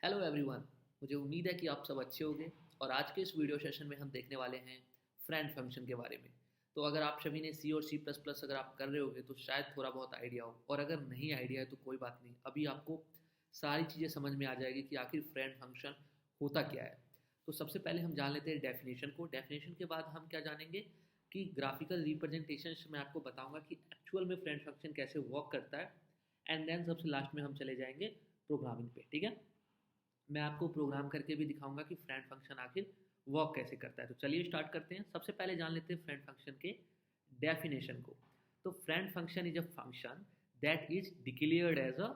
Hello everyone. मुझे उम्मीद है कि आप सब अच्छे होंगे और आज के इस वीडियो सेशन में हम देखने वाले हैं फ्रेंड फंक्शन के बारे में। तो अगर आप सभी ने सी और सी प्लस प्लस अगर आप कर रहे होंगे तो शायद थोड़ा बहुत आइडिया हो, और अगर नहीं आइडिया है तो कोई बात नहीं, अभी आपको सारी चीज़ें समझ में आ जाएगी कि आखिर फ्रेंड फंक्शन होता क्या है। तो सबसे पहले हम जान लेते हैं डेफिनेशन को। डेफिनेशन के बाद हम क्या जानेंगे कि ग्राफिकल रिप्रेजेंटेशन मैं आपको बताऊंगा कि एक्चुअल में फ्रेंड फंक्शन कैसे वर्क करता है। एंड देन सबसे लास्ट में हम चले जाएंगे प्रोग्रामिंग पे। ठीक है, मैं आपको प्रोग्राम करके भी दिखाऊंगा कि फ्रेंड फंक्शन आखिर वर्क कैसे करता है। तो चलिए स्टार्ट करते हैं। सबसे पहले जान लेते हैं फ्रेंड फंक्शन के डेफिनेशन को। तो friend function is a function that is declared as a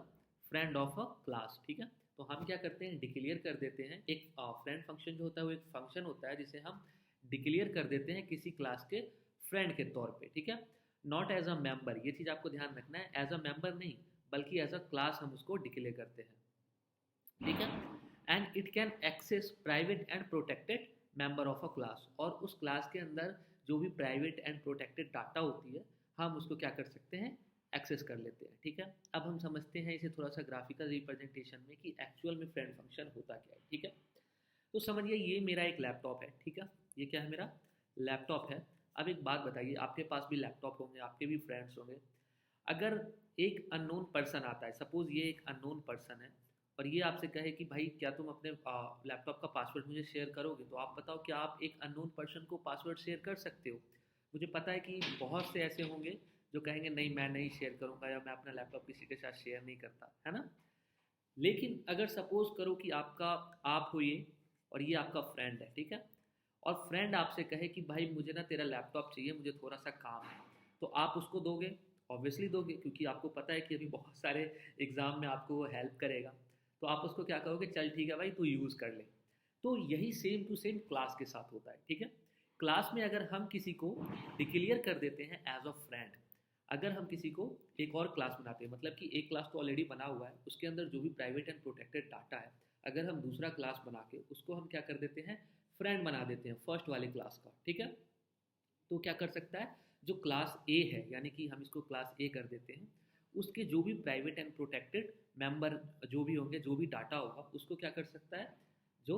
friend of a class. ठीक है, तो हम क्या करते हैं, डिक्लेयर कर देते हैं एक फ्रेंड फंक्शन जो होता है वो एक फंक्शन होता है जिसे हम डिक्लेयर कर देते हैं किसी क्लास के फ्रेंड के तौर पे। ठीक है, नॉट एज अ मेंबर, ये चीज़ आपको ध्यान रखना है, एज अ मेंबर नहीं बल्कि एज अ क्लास हम उसको डिक्लेयर करते हैं। ठीक है, and it can access private and protected member of a class, और उस क्लास के अंदर जो भी प्राइवेट एंड प्रोटेक्टेड डाटा होती है हम उसको क्या कर सकते हैं, एक्सेस कर लेते हैं। ठीक है, अब हम समझते हैं इसे थोड़ा सा ग्राफिकल रिप्रेजेंटेशन में कि एक्चुअल में फ्रेंड फंक्शन होता क्या है। ठीक है, तो समझिए ये मेरा एक लैपटॉप है। ठीक है, ये क्या है, मेरा लैपटॉप है। अब एक बात बताइए, आपके पास भी लैपटॉप होंगे, आपके भी फ्रेंड्स होंगे। अगर एक अननोन पर्सन आता है, सपोज ये एक अननोन पर्सन है, और ये आपसे कहे कि भाई क्या तुम अपने लैपटॉप का पासवर्ड मुझे शेयर करोगे, तो आप बताओ क्या आप एक अननोन पर्सन को पासवर्ड शेयर कर सकते हो? मुझे पता है कि बहुत से ऐसे होंगे जो कहेंगे नहीं मैं नहीं शेयर करूंगा, या मैं अपना लैपटॉप किसी के साथ शेयर नहीं करता, है ना। लेकिन अगर सपोज करो कि आपका आप हो ये, और ये आपका फ्रेंड है। ठीक है, और फ्रेंड आपसे कहे कि भाई मुझे ना तेरा लैपटॉप चाहिए, मुझे थोड़ा सा काम है, तो आप उसको दोगे? ऑब्वियसली दोगे, क्योंकि आपको पता है कि अभी बहुत सारे एग्जाम में आपको वो हेल्प करेगा। तो आप उसको क्या कहोगे, चल ठीक है भाई तू यूज़ कर ले। तो यही सेम टू सेम क्लास के साथ होता है। ठीक है, क्लास में अगर हम किसी को डिक्लेयर कर देते हैं एज अ फ्रेंड, अगर हम किसी को एक और क्लास बनाते हैं, मतलब कि एक क्लास तो ऑलरेडी बना हुआ है, उसके अंदर जो भी प्राइवेट एंड प्रोटेक्टेड डाटा है, अगर हम दूसरा क्लास बना के उसको हम क्या कर देते हैं, फ्रेंड बना देते हैं फर्स्ट वाले क्लास का। ठीक है, तो क्या कर सकता है, जो क्लास ए है, यानी कि हम इसको क्लास ए कर देते हैं, उसके जो भी प्राइवेट एंड प्रोटेक्टेड मेंबर जो भी होंगे, जो भी डाटा होगा, उसको क्या कर सकता है, जो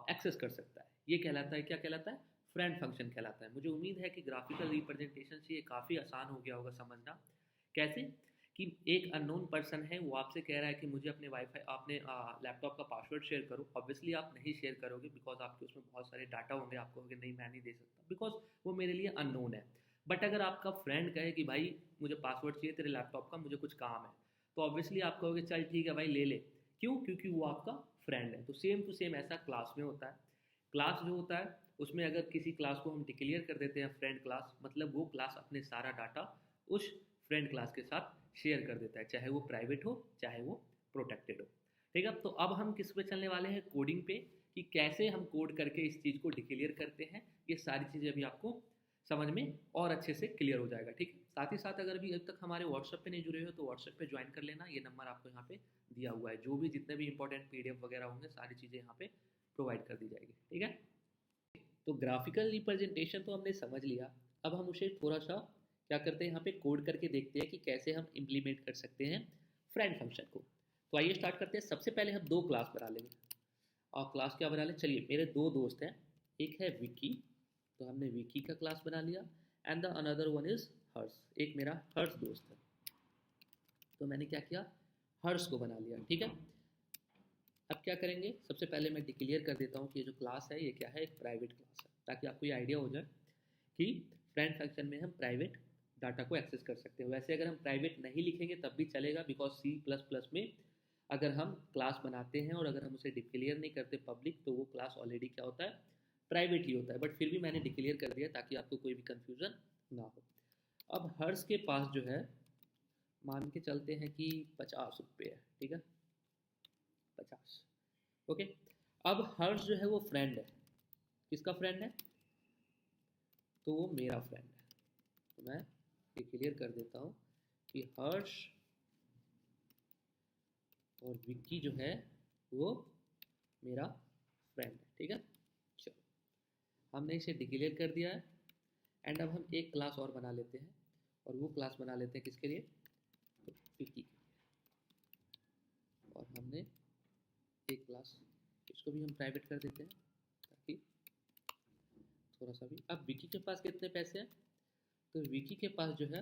एक्सेस कर सकता है। ये कहलाता है, क्या कहलाता है, फ्रेंड फंक्शन कहलाता है। मुझे उम्मीद है कि ग्राफिकल रिप्रेजेंटेशन से ये काफ़ी आसान हो गया होगा समझना। कैसे कि एक अननोन पर्सन है, वो आपसे कह रहा है कि मुझे अपने वाईफाई अपने लैपटॉप का पासवर्ड शेयर करो। ऑब्वियसली आप नहीं शेयर करोगे, बिकॉज आपके उसमें बहुत सारे डाटा होंगे, आप कहोगे नहीं मैं नहीं दे सकता, बिकॉज वो मेरे लिए अननोन है। बट अगर आपका फ्रेंड कहे कि भाई मुझे पासवर्ड चाहिए तेरे लैपटॉप का, मुझे कुछ काम है, तो ऑब्वियसली आप कहोगे चल ठीक है भाई ले ले। क्यों? क्योंकि वो आपका फ्रेंड है। तो सेम टू सेम ऐसा क्लास में होता है। क्लास जो होता है उसमें अगर किसी क्लास को हम डिक्लेयर कर देते हैं फ्रेंड क्लास, मतलब वो क्लास अपने सारा डाटा उस फ्रेंड क्लास के साथ शेयर कर देता है, चाहे वो प्राइवेट हो चाहे वो प्रोटेक्टेड हो। ठीक है, तो अब हम किस पे चलने वाले हैं, कोडिंग पे, कि कैसे हम कोड करके इस चीज़ को डिक्लेयर करते हैं। ये सारी चीज़ें अभी आपको समझ में और अच्छे से क्लियर हो जाएगा। ठीक है, साथ ही साथ अगर भी अब तक हमारे व्हाट्सएप पे नहीं जुड़े हो तो व्हाट्सएप पे ज्वाइन कर लेना, ये नंबर आपको यहाँ पे दिया हुआ है। जो भी जितने भी इंपॉर्टेंट पीडीएफ वगैरह होंगे सारी चीज़ें यहाँ पे प्रोवाइड कर दी जाएगी। ठीक है, तो ग्राफिकल रिप्रेजेंटेशन तो हमने समझ लिया। अब हम उसे थोड़ा सा क्या करते हैं, यहाँ पे कोड करके देखते हैं कि कैसे हम इम्प्लीमेंट कर सकते हैं फ्रेंड फंक्शन को। तो आइए स्टार्ट करते हैं। सबसे पहले हम दो क्लास बना लेंगे। और क्लास क्या बना लें, चलिए मेरे दो दोस्त हैं, एक है विकी, तो हमने विकी का क्लास बना लिया, and the another one is Harsh, एक मेरा हर्ष दोस्त है, तो मैंने क्या किया, हर्ष को बना लिया। ठीक है, अब क्या करेंगे, सबसे पहले मैं डिक्लेयर कर देता हूँ कि ये जो क्लास है ये क्या है, एक प्राइवेट क्लास है, ताकि आपको ये आइडिया हो जाए कि फ्रेंड फंक्शन में हम प्राइवेट डाटा को एक्सेस कर सकते हैं। वैसे अगर हम प्राइवेट नहीं लिखेंगे तब भी चलेगा, बिकॉज सी प्लस प्लस में अगर हम क्लास बनाते हैं और अगर हम उसे डिक्लेयर नहीं करते पब्लिक, तो वो क्लास ऑलरेडी क्या होता है, प्राइवेट ही होता है। बट फिर भी मैंने डिक्लेयर कर दिया ताकि आपको कोई भी कन्फ्यूज़न ना हो। अब हर्ष के पास जो है, मान के चलते हैं कि 50 रुपये है। ठीक है, 50। ओके, अब हर्ष जो है वो फ्रेंड है, किसका फ्रेंड है, तो वो मेरा फ्रेंड है। तो मैं ये क्लियर कर देता हूँ कि हर्ष और विक्की जो है वो मेरा फ्रेंड है। ठीक है, चलो हमने इसे डिक्लेयर कर दिया है। एंड अब हम एक क्लास और बना लेते हैं, और वो क्लास बना लेते हैं किसके लिए, तो विक्की के लिए। और हमने एक क्लास, इसको भी हम प्राइवेट कर देते हैं ताकि थोड़ा सा भी। अब विकी के पास कितने पैसे हैं, तो विकी के पास जो है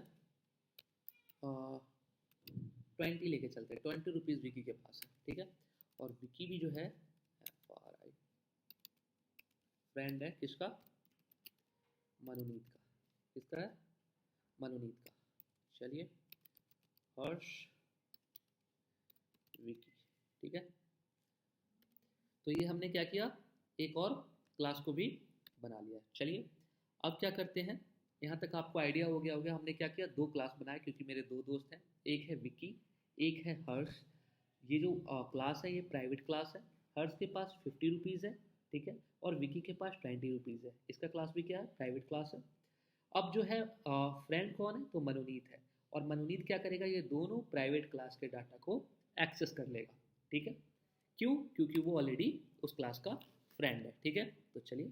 20 लेके चलते हैं, 20 रुपीज़ विकी के पास है, ठीक है। और विकी भी जो है फ्रेंड है किसका, मनोनीत का। किसका है, मनोनीत का। चलिए हर्ष विकी, ठीक है। तो ये हमने क्या किया, एक और क्लास को भी बना लिया। चलिए अब क्या करते हैं, यहाँ तक आपको आइडिया हो गया होगा हमने क्या किया, दो क्लास बनाए क्योंकि मेरे दो दोस्त हैं, एक है विकी एक है हर्ष। ये जो क्लास है ये प्राइवेट क्लास है, हर्ष के पास 50 रुपीज़ है, ठीक है, और विकी के पास 20 रुपीज़ है। इसका क्लास भी क्या है, प्राइवेट क्लास है। अब जो है फ्रेंड कौन है, तो मनोनीत है, और मनोनीत क्या करेगा, ये दोनों प्राइवेट क्लास के डाटा को एक्सेस कर लेगा, ठीक है। क्यों, क्योंकि वो ऑलरेडी उस क्लास का फ्रेंड है, ठीक है। तो चलिए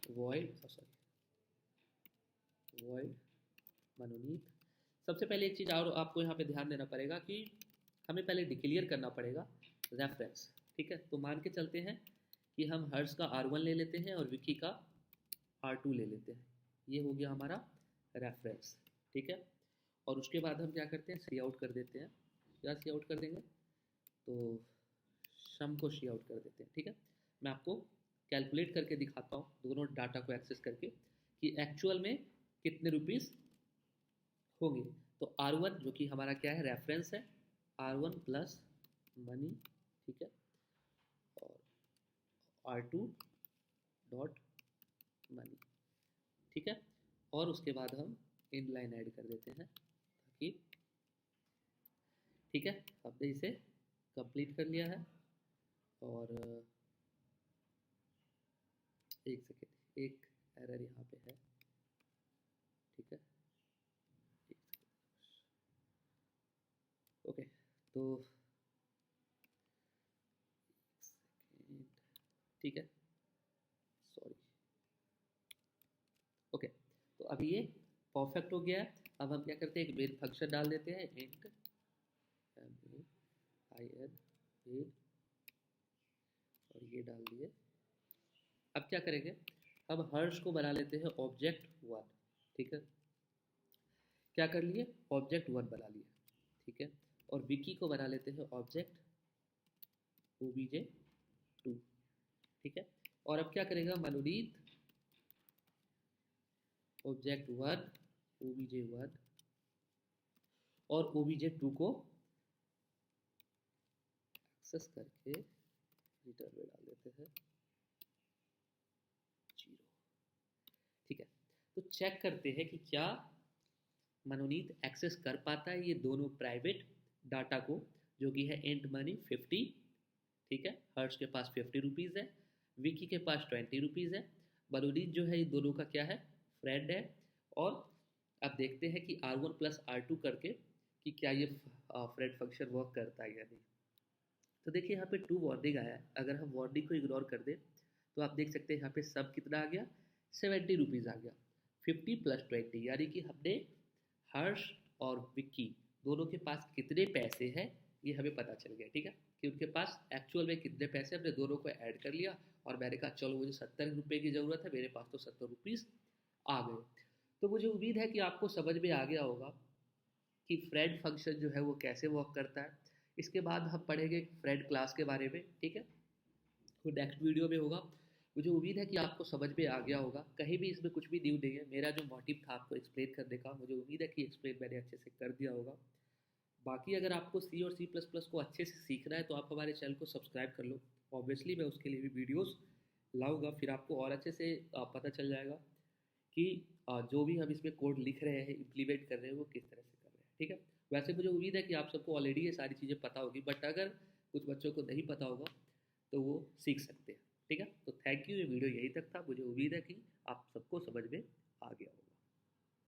वॉइड मनोनीत। सबसे पहले एक चीज़ और आपको यहाँ पे ध्यान देना पड़ेगा कि हमें पहले डिक्लेयर करना पड़ेगा रेफरेंस, ठीक है। तो मान के चलते हैं कि हम हर्ष का R1 ले लेते हैं और विकी का R2 ले लेते हैं। ये हो गया हमारा रेफरेंस, ठीक है। और उसके बाद हम क्या करते हैं, सी आउट कर देते हैं। क्या सी आउट कर देंगे, तो सम को सी आउट कर देते हैं, ठीक है। मैं आपको कैलकुलेट करके दिखाता हूँ दोनों डाटा को एक्सेस करके कि एक्चुअल में कितने रुपीज़ होंगे। तो R1 जो कि हमारा क्या है, रेफरेंस है, R1 प्लस मनी, ठीक है, और R2 डॉट मनी, ठीक है। और उसके बाद हम इन लाइन ऐड कर देते हैं ताकि, ठीक है, हमने इसे कंप्लीट कर लिया है। और एक सेकेंड, एक एरर यहाँ पे है, ठीक है, ओके। तो ठीक है, सॉरी, ओके। तो अभी ये परफेक्ट हो गया है। अब हम क्या करते हैं, एक मेन फंक्शन डाल देते हैं, इंट in और ये डाल दिए। अब क्या करेंगे, अब हर्ष को बना लेते हैं ऑब्जेक्ट 1, ठीक है। क्या कर लिए, ऑब्जेक्ट 1 बना लिए, ठीक है। और विकी को बना लेते हैं ऑब्जेक्ट obj2, ठीक है। और अब क्या करेगा मनोनीत, ऑब्जेक्ट 1 obj1 और obj2 को एक्सेस करके रिटर्न में डाल देते हैं 0, ठीक है। तो चेक करते हैं कि क्या मनोनीत एक्सेस कर पाता है ये दोनों प्राइवेट डाटा को, जो कि है एंड मनी 50, ठीक है। हर्ष के पास 50 रुपीज़ है, विकी के पास 20 रुपीज़ है। मनोनीत जो है ये दोनों का क्या है, फ्रेंड है। और अब देखते हैं कि R1 प्लस R2 करके कि क्या ये फ्रेंड फंक्शन वर्क करता है या नहीं। तो देखिए यहाँ पे 2 वार्निंग आया है, अगर हम वार्निंग को इग्नोर कर दें तो आप देख सकते हैं यहाँ पे सब कितना आ गया, 70 रुपीज़ आ गया। 50 प्लस 20 यानी कि हमने हर्ष और विक्की दोनों के पास कितने पैसे हैं ये हमें पता चल गया, ठीक है, कि उनके पास एक्चुअल में कितने पैसे, हमने दोनों को ऐड कर लिया। और मैंने कहा चलो मुझे 70 रुपये की ज़रूरत है, मेरे पास तो 70 रुपीज़ आ गए। तो मुझे उम्मीद है कि आपको समझ में आ गया होगा कि फ्रेंड फंक्शन जो है वो कैसे वर्क करता है। इसके बाद हम पढ़ेंगे फ्रेंड क्लास के बारे में, ठीक है, वो नेक्स्ट वीडियो में होगा। मुझे उम्मीद है कि आपको समझ में आ गया होगा, कहीं भी इसमें कुछ भी न्यू नहीं है। मेरा जो मोटिव था आपको एक्सप्लेन करने का, मुझे उम्मीद है कि एक्सप्लेन मैंने अच्छे से कर दिया होगा। बाकी अगर आपको सी और सी प्लस प्लस को अच्छे से सीखना है तो आप हमारे चैनल को सब्सक्राइब कर लो। ऑब्वियसली मैं उसके लिए भी वीडियोस लाऊंगा, फिर आपको और अच्छे से पता चल जाएगा कि जो भी हम इसमें कोड लिख रहे हैं, इम्प्लीमेंट कर रहे हैं, वो किस तरह से कर रहे हैं, ठीक है। वैसे मुझे उम्मीद है कि आप सबको ऑलरेडी ये सारी चीज़ें पता होगी, बट अगर कुछ बच्चों को नहीं पता होगा तो वो सीख सकते हैं, ठीक है। तो थैंक यू, ये वीडियो यहीं तक था। मुझे उम्मीद है कि आप सबको समझ में आ गया होगा।